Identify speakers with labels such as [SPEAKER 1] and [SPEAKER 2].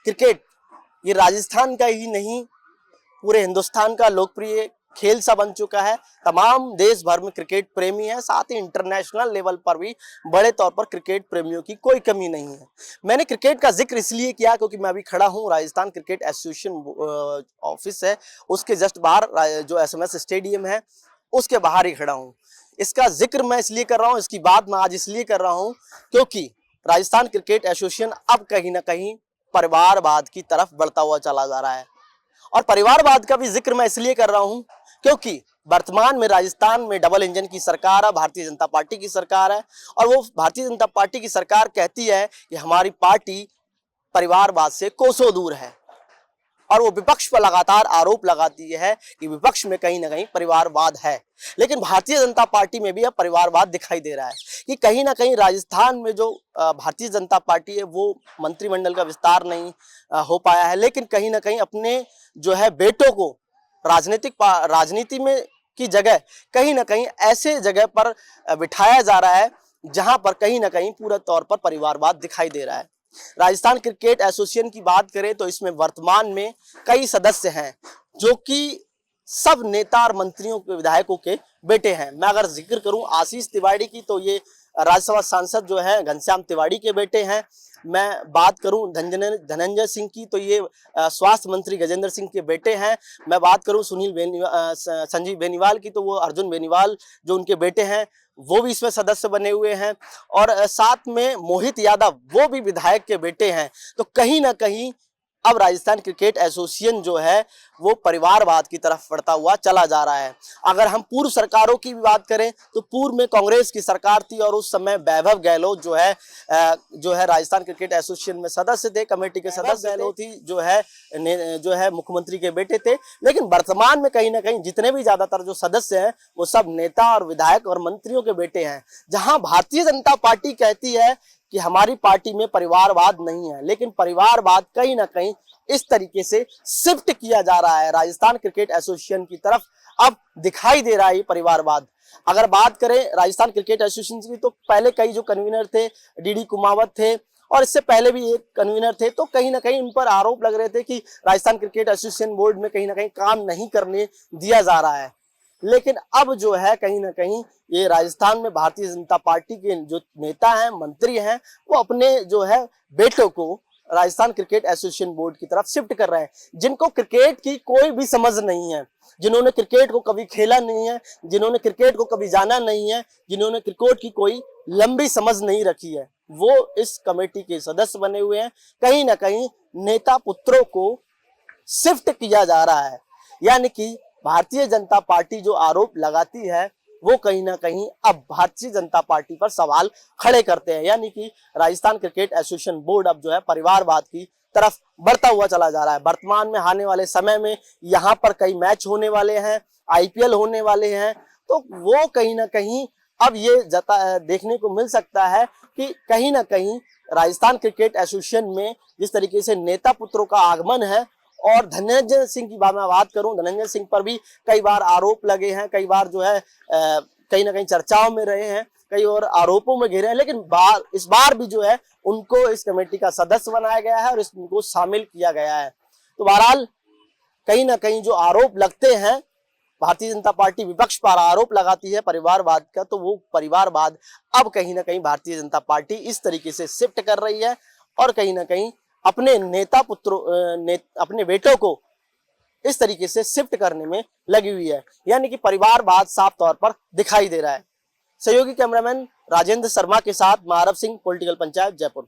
[SPEAKER 1] Cricket ये राजस्थान का ही नहीं पूरे हिंदुस्तान का लोकप्रिय खेल सा बन चुका है। तमाम देश भर में क्रिकेट प्रेमी है, साथ ही इंटरनेशनल लेवल पर भी बड़े तौर पर क्रिकेट प्रेमियों की कोई कमी नहीं है। मैंने क्रिकेट का जिक्र इसलिए किया क्योंकि मैं अभी खड़ा हूं राजस्थान क्रिकेट एसोसिएशन ऑफिस है उसके जस्ट बाहर, जो एसएमएस स्टेडियम है उसके बाहर ही खड़ा हूं। इसका जिक्र मैं इसलिए कर रहा हूं, इसकी बात मैं आज इसलिए कर रहा हूं क्योंकि राजस्थान क्रिकेट एसोसिएशन अब कहीं ना कहीं परिवारवाद की तरफ बढ़ता हुआ चला जा रहा है। और परिवारवाद का भी जिक्र मैं इसलिए कर रहा हूं क्योंकि वर्तमान में राजस्थान में डबल इंजन की सरकार है, भारतीय जनता पार्टी की सरकार है। और वो भारतीय जनता पार्टी की सरकार कहती है कि हमारी पार्टी परिवारवाद से कोसों दूर है, और वो विपक्ष पर लगातार आरोप लगाती है कि विपक्ष में कहीं ना कहीं परिवारवाद है। लेकिन भारतीय जनता पार्टी में भी अब परिवारवाद दिखाई दे रहा है कि कहीं ना कहीं राजस्थान में जो भारतीय जनता पार्टी है वो मंत्रिमंडल का विस्तार नहीं हो पाया है, लेकिन कहीं ना कहीं अपने जो है बेटों को राजनीति में की जगह कहीं ना कहीं ऐसे जगह पर बिठाया जा रहा है जहां पर कहीं ना कहीं पूरा तौर पर परिवारवाद दिखाई दे रहा है। राजस्थान क्रिकेट एसोसिएशन की बात करें तो इसमें वर्तमान में कई सदस्य हैं जो कि सब नेता और मंत्रियों के विधायकों के बेटे हैं। मैं अगर जिक्र करूं आशीष तिवारी की तो ये राज्यसभा सांसद जो है घनश्याम तिवारी के बेटे हैं। मैं बात करूं धनंजय सिंह की तो ये स्वास्थ्य मंत्री गजेंद्र सिंह के बेटे हैं। मैं बात करूं संजीव बेनीवाल की तो वो अर्जुन बेनीवाल जो उनके बेटे हैं वो भी इसमें सदस्य बने हुए हैं। और साथ में मोहित यादव वो भी विधायक के बेटे हैं। तो कहीं ना कहीं अब राजस्थान क्रिकेट एसोसिएशन जो है वो परिवारवाद की तरफ बढ़ता हुआ चला जा रहा है। अगर हम पूर्व सरकारों की भी बात करें तो पूर्व में कांग्रेस की सरकार थी और उस समय वैभव गहलोत जो है राजस्थान क्रिकेट एसोसिएशन में सदस्य थे, कमेटी के सदस्य गहलोत ही जो है मुख्यमंत्री के बेटे थे। लेकिन वर्तमान में कहीं ना कहीं जितने भी ज्यादातर जो सदस्य हैं वो सब नेता और विधायक और मंत्रियों के बेटे हैं। जहां भारतीय जनता पार्टी कहती है कि हमारी पार्टी में परिवारवाद नहीं है, लेकिन परिवारवाद कहीं ना कहीं इस तरीके से शिफ्ट किया जा रहा है राजस्थान क्रिकेट एसोसिएशन की तरफ। अब दिखाई दे रहा है ये परिवारवाद। अगर बात करें राजस्थान क्रिकेट एसोसिएशन की तो पहले कई जो कन्वीनर थे डीडी कुमावत थे और इससे पहले भी एक कन्वीनर थे, तो कहीं ना कहीं उन पर आरोप लग रहे थे कि राजस्थान क्रिकेट एसोसिएशन बोर्ड में कहीं ना कहीं काम नहीं करने दिया जा रहा है। लेकिन अब जो है कहीं ना कहीं ये राजस्थान में भारतीय जनता पार्टी के जो नेता हैं मंत्री हैं वो अपने जो है बेटों को राजस्थान क्रिकेट एसोसिएशन बोर्ड की तरफ शिफ्ट कर रहे हैं, जिनको क्रिकेट की कोई भी समझ नहीं है, जिन्होंने क्रिकेट को कभी खेला नहीं है, जिन्होंने क्रिकेट को कभी जाना नहीं है, जिन्होंने क्रिकेट की कोई लंबी समझ नहीं रखी है, वो इस कमेटी के सदस्य बने हुए हैं। कहीं ना कहीं नेता पुत्रों को शिफ्ट किया जा रहा है, यानी कि भारतीय जनता पार्टी जो आरोप लगाती है वो कहीं ना कहीं अब भारतीय जनता पार्टी पर सवाल खड़े करते हैं, यानी कि राजस्थान क्रिकेट एसोसिएशन बोर्ड अब जो है परिवारवाद की तरफ बढ़ता हुआ चला जा रहा है। वर्तमान में आने वाले समय में यहाँ पर कई मैच होने वाले हैं, आईपीएल होने वाले हैं, तो वो कहीं ना कहीं अब ये देखने को मिल सकता है कि कहीं ना कहीं राजस्थान क्रिकेट एसोसिएशन में जिस तरीके से नेता पुत्रों का आगमन है। और धनंजय सिंह की मैं बात करूं, धनंजय सिंह पर भी कई बार आरोप लगे हैं, कई बार जो है कहीं ना कहीं चर्चाओं में रहे हैं, कई और आरोपों में घिरे हैं, लेकिन इस बार भी जो है उनको इस कमेटी का सदस्य बनाया गया है और इसको शामिल किया गया है। तो बहरहाल कहीं ना कहीं जो आरोप लगते हैं, भारतीय जनता पार्टी विपक्ष पर आरोप लगाती है परिवारवाद का, तो वो परिवारवाद अब कहीं ना कहीं भारतीय जनता पार्टी इस तरीके से शिफ्ट कर रही है और कहीं ना कहीं अपने अपने बेटों को इस तरीके से शिफ्ट करने में लगी हुई है, यानी कि परिवारवाद साफ तौर पर दिखाई दे रहा है। सहयोगी कैमरामैन राजेंद्र शर्मा के साथ मारव सिंह, पॉलिटिकल पंचायत, जयपुर।